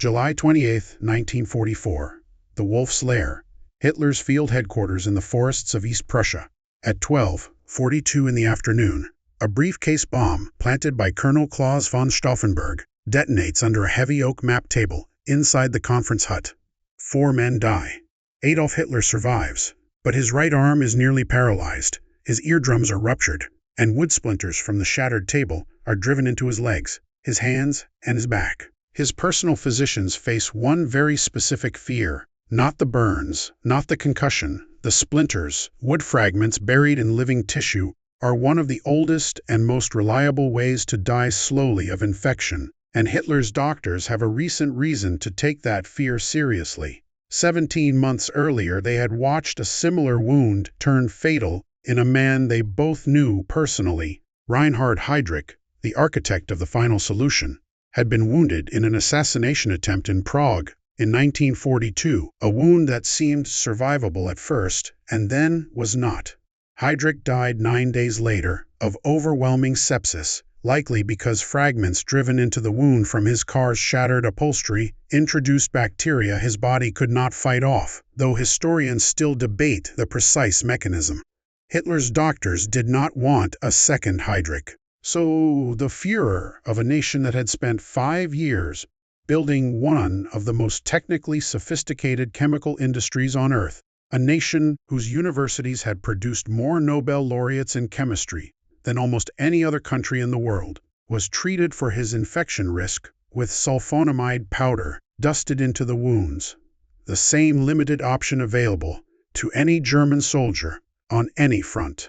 July 28, 1944. The Wolf's Lair, Hitler's field headquarters in the forests of East Prussia. At 12:42 in the afternoon, a briefcase bomb planted by Colonel Claus von Stauffenberg detonates under a heavy oak map table inside the conference hut. 4 men die. Adolf Hitler survives, but his right arm is nearly paralyzed, his eardrums are ruptured, and wood splinters from the shattered table are driven into his legs, his hands, and his back. His personal physicians face one very specific fear: not the burns, not the concussion. The splinters, wood fragments buried in living tissue, are one of the oldest and most reliable ways to die slowly of infection, and Hitler's doctors have a recent reason to take that fear seriously. 17 months earlier, they had watched a similar wound turn fatal in a man they both knew personally. Reinhard Heydrich, the architect of the final solution, had been wounded in an assassination attempt in Prague in 1942, a wound that seemed survivable at first and then was not. Heydrich died 9 days later of overwhelming sepsis, likely because fragments driven into the wound from his car's shattered upholstery introduced bacteria his body could not fight off, though historians still debate the precise mechanism. Hitler's doctors did not want a second Heydrich. So the Führer of a nation that had spent 5 years building one of the most technically sophisticated chemical industries on Earth, a nation whose universities had produced more Nobel laureates in chemistry than almost any other country in the world, was treated for his infection risk with sulfonamide powder dusted into the wounds, the same limited option available to any German soldier on any front.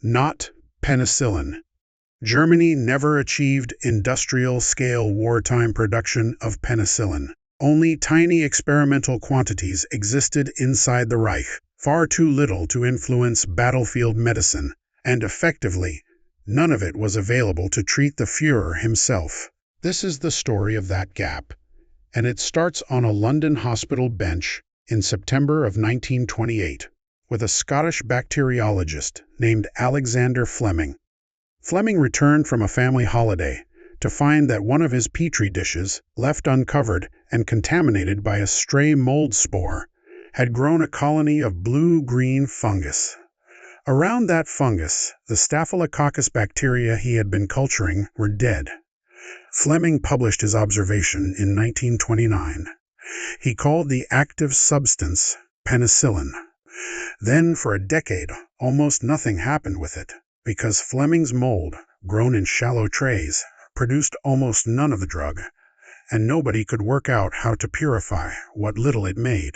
Not penicillin. Germany never achieved industrial-scale wartime production of penicillin. Only tiny experimental quantities existed inside the Reich, far too little to influence battlefield medicine, and effectively, none of it was available to treat the Führer himself. This is the story of that gap, and it starts on a London hospital bench in September of 1928, with a Scottish bacteriologist named Alexander Fleming. Fleming returned from a family holiday to find that one of his petri dishes, left uncovered and contaminated by a stray mold spore, had grown a colony of blue-green fungus. Around that fungus, the Staphylococcus bacteria he had been culturing were dead. Fleming published his observation in 1929. He called the active substance penicillin. Then, for a decade, almost nothing happened with it, because Fleming's mold, grown in shallow trays, produced almost none of the drug, and nobody could work out how to purify what little it made.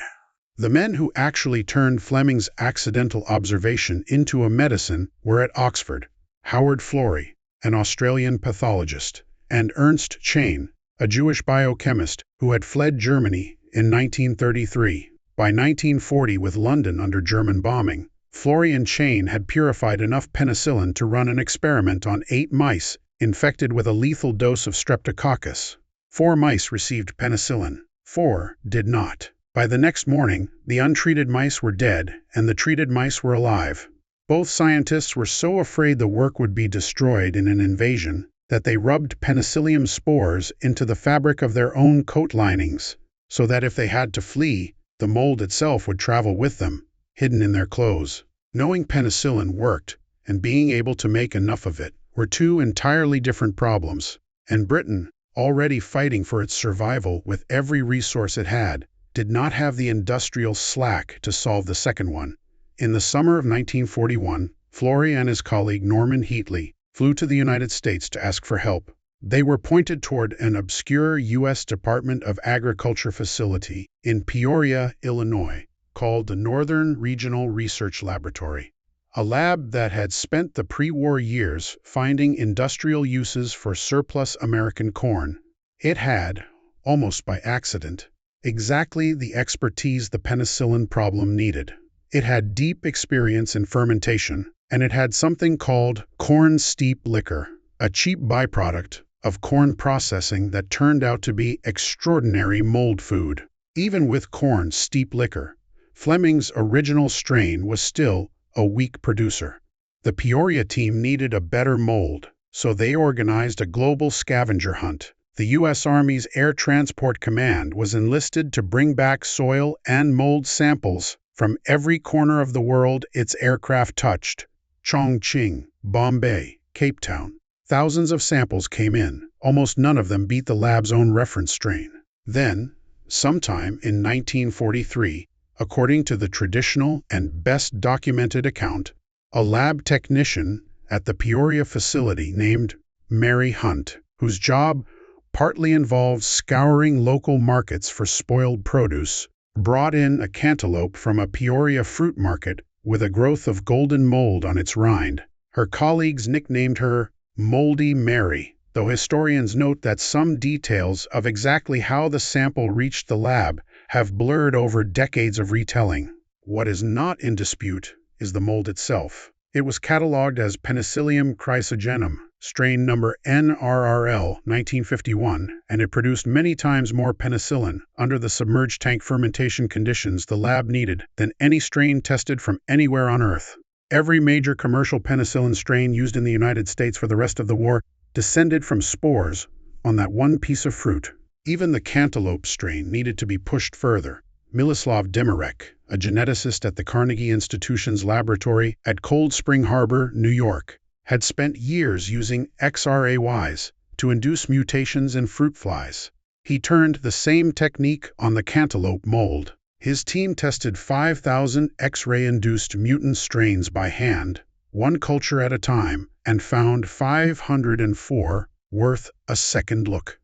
The men who actually turned Fleming's accidental observation into a medicine were at Oxford: Howard Florey, an Australian pathologist, and Ernst Chain, a Jewish biochemist who had fled Germany in 1933. By 1940, with London under German bombing, Florey and Chain had purified enough penicillin to run an experiment on 8 mice infected with a lethal dose of streptococcus. 4 mice received penicillin, 4 did not. By the next morning, the untreated mice were dead and the treated mice were alive. Both scientists were so afraid the work would be destroyed in an invasion that they rubbed penicillium spores into the fabric of their own coat linings, so that if they had to flee, the mold itself would travel with them, hidden in their clothes. Knowing penicillin worked and being able to make enough of it were 2 entirely different problems, and Britain, already fighting for its survival with every resource it had, did not have the industrial slack to solve the second one. In the summer of 1941, Florey and his colleague Norman Heatley flew to the United States to ask for help. They were pointed toward an obscure U.S. Department of Agriculture facility in Peoria, Illinois, called the Northern Regional Research Laboratory, a lab that had spent the pre-war years finding industrial uses for surplus American corn. It had, almost by accident, exactly the expertise the penicillin problem needed. It had deep experience in fermentation, and it had something called corn steep liquor, a cheap byproduct of corn processing that turned out to be extraordinary mold food. Even with corn steep liquor, Fleming's original strain was still a weak producer. The Peoria team needed a better mold, so they organized a global scavenger hunt, The U.S. Army's Air Transport Command was enlisted to bring back soil and mold samples from every corner of the world its aircraft touched. Chongqing, Bombay, Cape Town. Thousands of samples came in. Almost none of them beat the lab's own reference strain. Then, sometime in 1943, according to the traditional and best documented account, a lab technician at the Peoria facility named Mary Hunt, whose job partly involved scouring local markets for spoiled produce, brought in a cantaloupe from a Peoria fruit market with a growth of golden mold on its rind. Her colleagues nicknamed her Moldy Mary, though historians note that some details of exactly how the sample reached the lab have blurred over decades of retelling. What is not in dispute is the mold itself. It was catalogued as Penicillium chrysogenum, strain number NRRL 1951, and it produced many times more penicillin under the submerged tank fermentation conditions the lab needed than any strain tested from anywhere on Earth. Every major commercial penicillin strain used in the United States for the rest of the war descended from spores on that one piece of fruit. Even the cantaloupe strain needed to be pushed further. Miloslav Demarek, a geneticist at the Carnegie Institution's laboratory at Cold Spring Harbor, New York, had spent years using XRAYs to induce mutations in fruit flies. He turned the same technique on the cantaloupe mold. His team tested 5,000 X-ray-induced mutant strains by hand, one culture at a time, and found 504 worth a second look.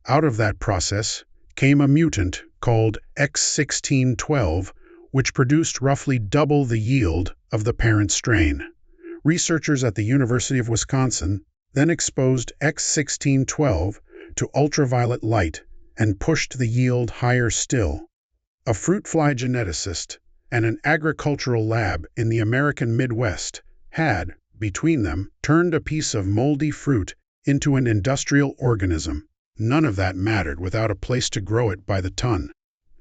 Out of that process came a mutant called X1612, which produced roughly double the yield of the parent strain. Researchers at the University of Wisconsin then exposed X1612 to ultraviolet light and pushed the yield higher still. A fruit fly geneticist and an agricultural lab in the American Midwest had, between them, turned a piece of moldy fruit into an industrial organism. None of that mattered without a place to grow it by the ton.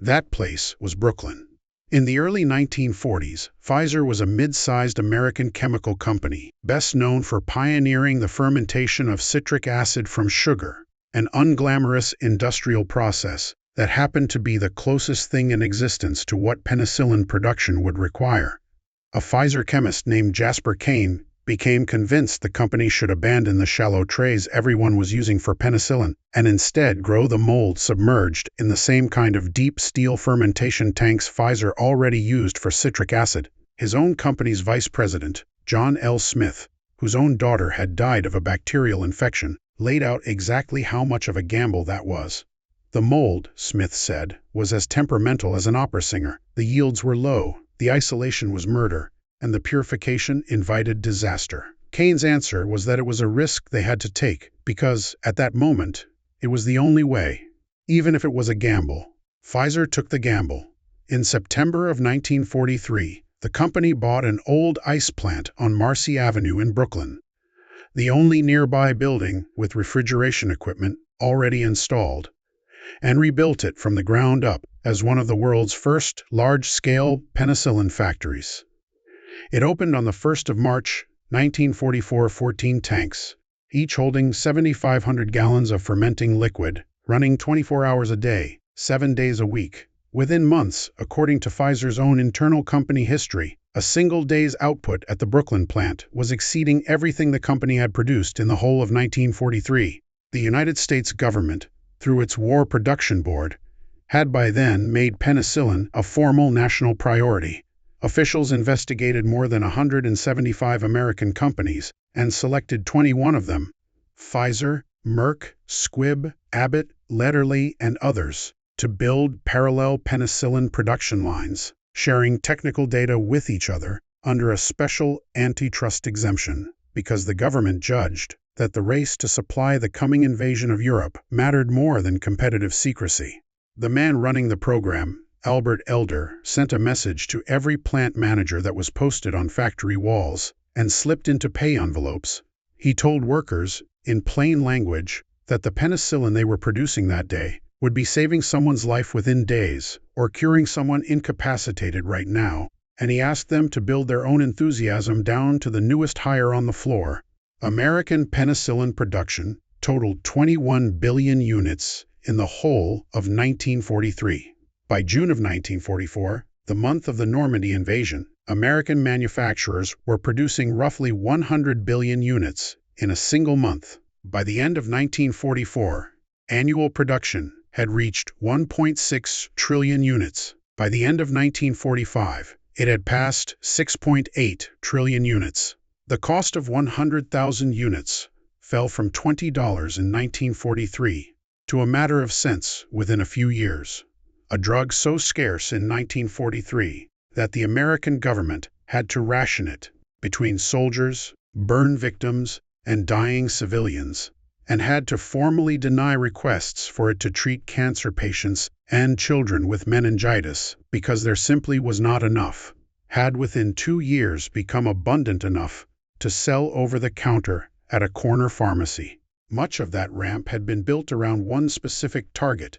That place was Brooklyn. In the early 1940s, Pfizer was a mid-sized American chemical company, best known for pioneering the fermentation of citric acid from sugar, an unglamorous industrial process that happened to be the closest thing in existence to what penicillin production would require. A Pfizer chemist named Jasper Kane became convinced the company should abandon the shallow trays everyone was using for penicillin and instead grow the mold submerged in the same kind of deep steel fermentation tanks Pfizer already used for citric acid. His own company's vice president, John L. Smith, whose own daughter had died of a bacterial infection, laid out exactly how much of a gamble that was. The mold, Smith said, was as temperamental as an opera singer. The yields were low, the isolation was murder, and the purification invited disaster. Kane's answer was that it was a risk they had to take because, at that moment, it was the only way. Even if it was a gamble, Pfizer took the gamble. In September of 1943, the company bought an old ice plant on Marcy Avenue in Brooklyn, the only nearby building with refrigeration equipment already installed, and rebuilt it from the ground up as one of the world's first large-scale penicillin factories. It opened on the 1st of March, 1944, 14 tanks, each holding 7,500 gallons of fermenting liquid, running 24 hours a day, 7 days a week. Within months, according to Pfizer's own internal company history, a single day's output at the Brooklyn plant was exceeding everything the company had produced in the whole of 1943. The United States government, through its War Production Board, had by then made penicillin a formal national priority. Officials investigated more than 175 American companies and selected 21 of them, Pfizer, Merck, Squibb, Abbott, Lederle, and others, to build parallel penicillin production lines, sharing technical data with each other under a special antitrust exemption, because the government judged that the race to supply the coming invasion of Europe mattered more than competitive secrecy. The man running the program, Albert Elder, sent a message to every plant manager that was posted on factory walls and slipped into pay envelopes. He told workers, in plain language, that the penicillin they were producing that day would be saving someone's life within days or curing someone incapacitated right now, and he asked them to build their own enthusiasm down to the newest hire on the floor. American penicillin production totaled 21 billion units in the whole of 1943. By June of 1944, the month of the Normandy invasion, American manufacturers were producing roughly 100 billion units in a single month. By the end of 1944, annual production had reached 1.6 trillion units. By the end of 1945, it had passed 6.8 trillion units. The cost of 100,000 units fell from $20 in 1943 to a matter of cents within a few years. A drug so scarce in 1943 that the American government had to ration it between soldiers, burn victims, and dying civilians, and had to formally deny requests for it to treat cancer patients and children with meningitis because there simply was not enough, had within 2 years become abundant enough to sell over the counter at a corner pharmacy. Much of that ramp had been built around one specific target,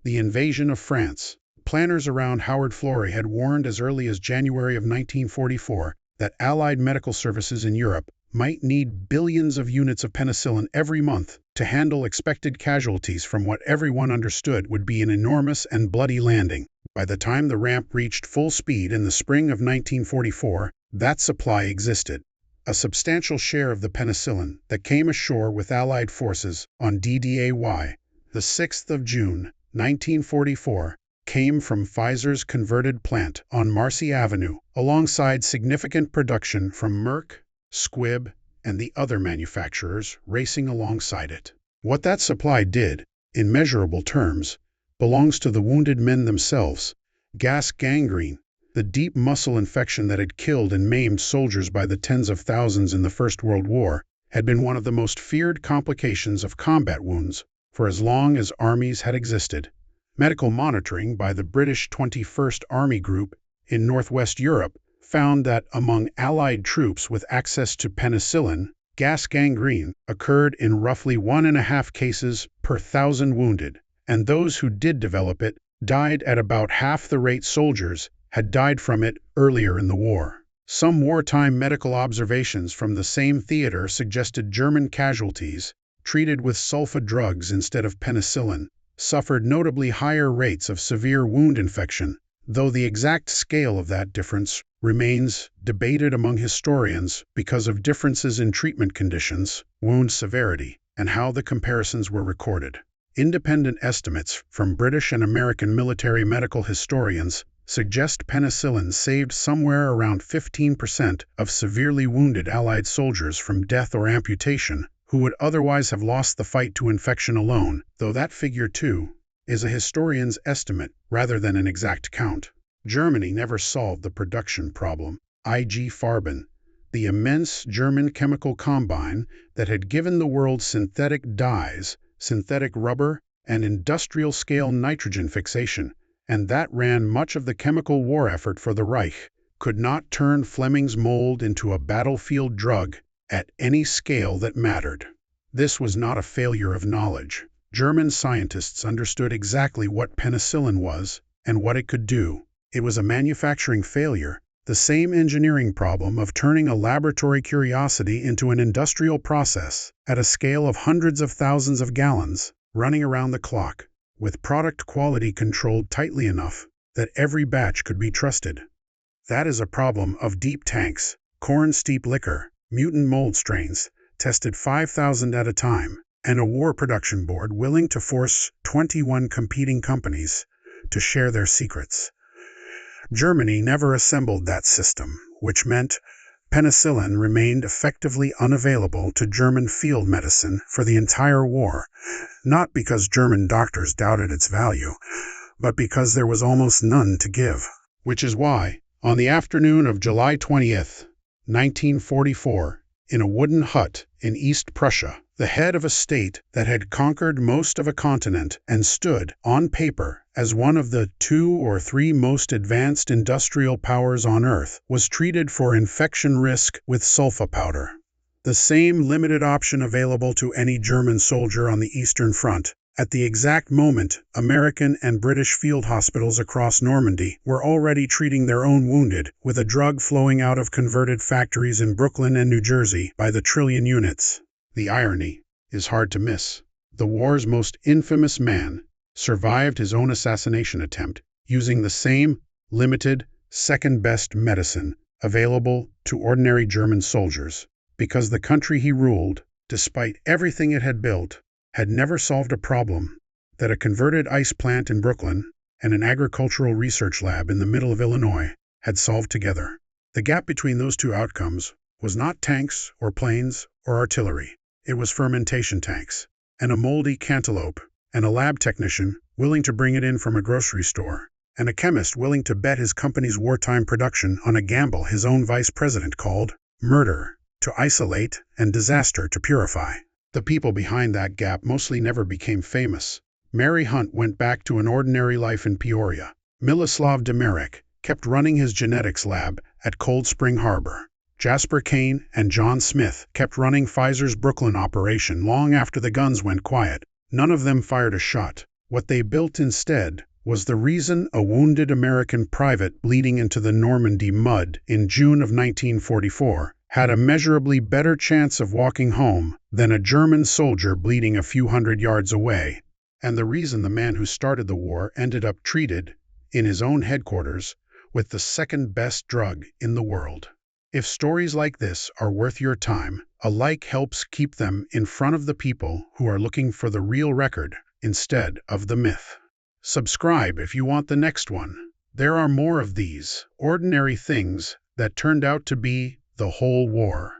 the invasion of France. Planners around Howard Florey had warned as early as January of 1944 that Allied medical services in Europe might need billions of units of penicillin every month to handle expected casualties from what everyone understood would be an enormous and bloody landing. By the time the ramp reached full speed in the spring of 1944, that supply existed. A substantial share of the penicillin that came ashore with Allied forces on WWII, the 6th of June, 1944, came from Pfizer's converted plant on Marcy Avenue, alongside significant production from Merck, Squibb, and the other manufacturers racing alongside it. What that supply did, in measurable terms, belongs to the wounded men themselves. Gas gangrene, the deep muscle infection that had killed and maimed soldiers by the tens of thousands in the First World War, had been one of the most feared complications of combat wounds for as long as armies had existed. Medical monitoring by the British 21st Army Group in Northwest Europe found that among Allied troops with access to penicillin, gas gangrene occurred in roughly 1.5 cases per 1,000 wounded, and those who did develop it died at about half the rate soldiers had died from it earlier in the war. Some wartime medical observations from the same theater suggested German casualties, treated with sulfa drugs instead of penicillin, suffered notably higher rates of severe wound infection, though the exact scale of that difference remains debated among historians because of differences in treatment conditions, wound severity, and how the comparisons were recorded. Independent estimates from British and American military medical historians suggest penicillin saved somewhere around 15% of severely wounded Allied soldiers from death or amputation who would otherwise have lost the fight to infection alone, though that figure, too, is a historian's estimate rather than an exact count. Germany never solved the production problem. IG Farben, the immense German chemical combine that had given the world synthetic dyes, synthetic rubber, and industrial-scale nitrogen fixation, and that ran much of the chemical war effort for the Reich, could not turn Fleming's mold into a battlefield drug at any scale that mattered. This was not a failure of knowledge. German scientists understood exactly what penicillin was and what it could do. It was a manufacturing failure, the same engineering problem of turning a laboratory curiosity into an industrial process at a scale of hundreds of thousands of gallons, running around the clock, with product quality controlled tightly enough that every batch could be trusted. That is a problem of deep tanks, corn steep liquor, mutant mold strains, tested 5,000 at a time, and a war production board willing to force 21 competing companies to share their secrets. Germany never assembled that system, which meant penicillin remained effectively unavailable to German field medicine for the entire war, not because German doctors doubted its value, but because there was almost none to give. Which is why, on the afternoon of July 20th, 1944, in a wooden hut in East Prussia, the head of a state that had conquered most of a continent and stood, on paper, as one of the 2 or 3 most advanced industrial powers on Earth, was treated for infection risk with sulfa powder. The same limited option available to any German soldier on the Eastern Front. At the exact moment, American and British field hospitals across Normandy were already treating their own wounded with a drug flowing out of converted factories in Brooklyn and New Jersey by the trillion units. The irony, is hard to miss. The war's most infamous man survived his own assassination attempt using the same limited, second-best medicine available to ordinary German soldiers, because the country he ruled, despite everything it had built, had never solved a problem that a converted ice plant in Brooklyn and an agricultural research lab in the middle of Illinois had solved together. The gap between those two outcomes was not tanks or planes or artillery. It was fermentation tanks, and a moldy cantaloupe, and a lab technician willing to bring it in from a grocery store, and a chemist willing to bet his company's wartime production on a gamble his own vice president called murder to isolate and disaster to purify. The people behind that gap mostly never became famous. Mary Hunt went back to an ordinary life in Peoria. Miloslav Demarek kept running his genetics lab at Cold Spring Harbor. Jasper Kane and John Smith kept running Pfizer's Brooklyn operation long after the guns went quiet. None of them fired a shot. What they built instead was the reason a wounded American private bleeding into the Normandy mud in June of 1944 had a measurably better chance of walking home than a German soldier bleeding a few hundred yards away, and the reason the man who started the war ended up treated in his own headquarters with the second-best drug in the world. If stories like this are worth your time, a like helps keep them in front of the people who are looking for the real record instead of the myth. Subscribe if you want the next one. There are more of these ordinary things that turned out to be the whole war.